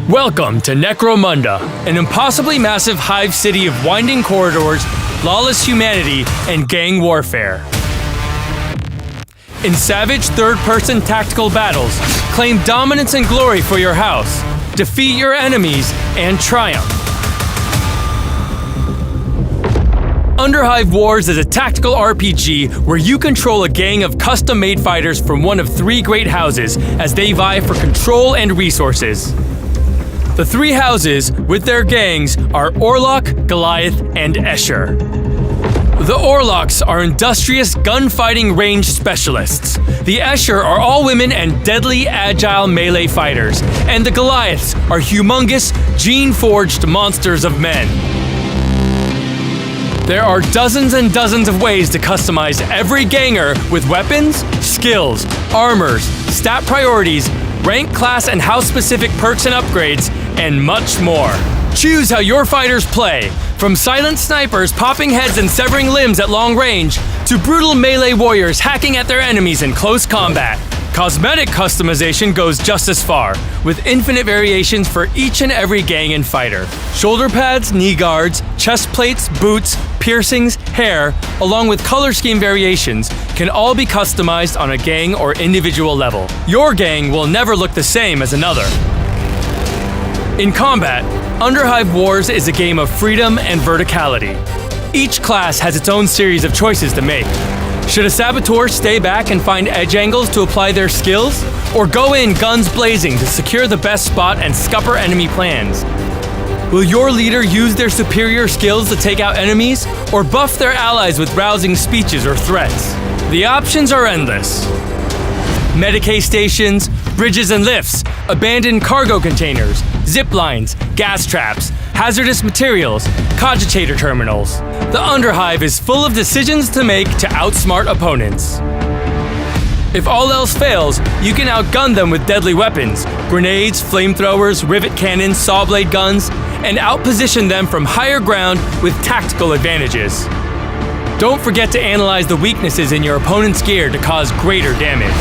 Welcome to Necromunda, an impossibly massive hive city of winding corridors, lawless humanity, and gang warfare. In savage third-person tactical battles, claim dominance and glory for your house, defeat your enemies, and triumph. Underhive Wars is a tactical RPG where you control a gang of custom-made fighters from one of three great houses as they vie for control and resources. The three houses, with their gangs, are Orlok, Goliath, and Escher. The Orloks are industrious gunfighting range specialists. The Escher are all women and deadly agile melee fighters. And the Goliaths are humongous, gene-forged monsters of men. There are dozens and dozens of ways to customize every ganger with weapons, skills, armors, stat priorities, rank, class, and house-specific perks and upgrades, and much more. Choose how your fighters play, from silent snipers popping heads and severing limbs at long range, to brutal melee warriors hacking at their enemies in close combat. Cosmetic customization goes just as far, with infinite variations for each and every gang and fighter. Shoulder pads, knee guards, chest plates, boots, piercings, hair, along with color scheme variations, can all be customized on a gang or individual level. Your gang will never look the same as another. In combat, Underhive Wars is a game of freedom and verticality. Each class has its own series of choices to make. Should a saboteur stay back and find edge angles to apply their skills? Or go in guns blazing to secure the best spot and scupper enemy plans? Will your leader use their superior skills to take out enemies? Or buff their allies with rousing speeches or threats? The options are endless. Medicae stations, bridges and lifts, abandoned cargo containers, zip lines, gas traps, hazardous materials, cogitator terminals. The Underhive is full of decisions to make to outsmart opponents. If all else fails, you can outgun them with deadly weapons, grenades, flamethrowers, rivet cannons, saw blade guns, and outposition them from higher ground with tactical advantages. Don't forget to analyze the weaknesses in your opponent's gear to cause greater damage.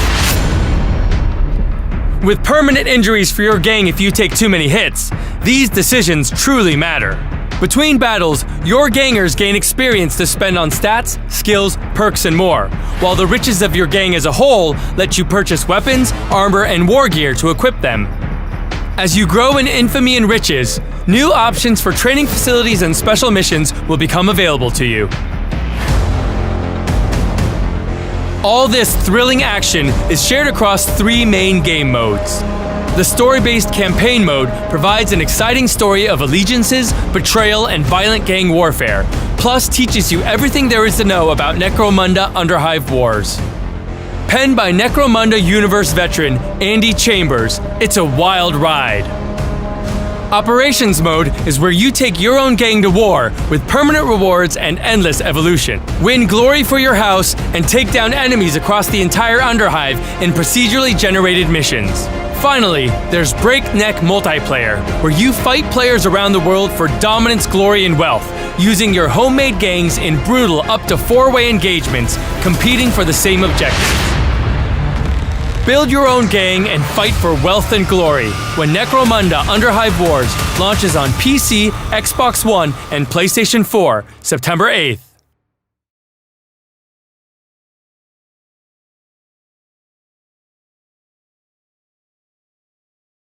With permanent injuries for your gang if you take too many hits, these decisions truly matter. Between battles, your gangers gain experience to spend on stats, skills, perks, and more, while the riches of your gang as a whole let you purchase weapons, armor, and war gear to equip them. As you grow in infamy and riches, new options for training facilities and special missions will become available to you. All this thrilling action is shared across three main game modes. The story-based campaign mode provides an exciting story of allegiances, betrayal, and violent gang warfare, plus teaches you everything there is to know about Necromunda Underhive Wars. Penned by Necromunda Universe veteran Andy Chambers, it's a wild ride. Operations mode is where you take your own gang to war with permanent rewards and endless evolution. Win glory for your house and take down enemies across the entire Underhive in procedurally generated missions. Finally, there's breakneck multiplayer, where you fight players around the world for dominance, glory, and wealth, using your homemade gangs in brutal up to 4-way engagements, competing for the same objective. Build your own gang and fight for wealth and glory when Necromunda Underhive Wars launches on PC, Xbox One, and PlayStation 4, September 8th.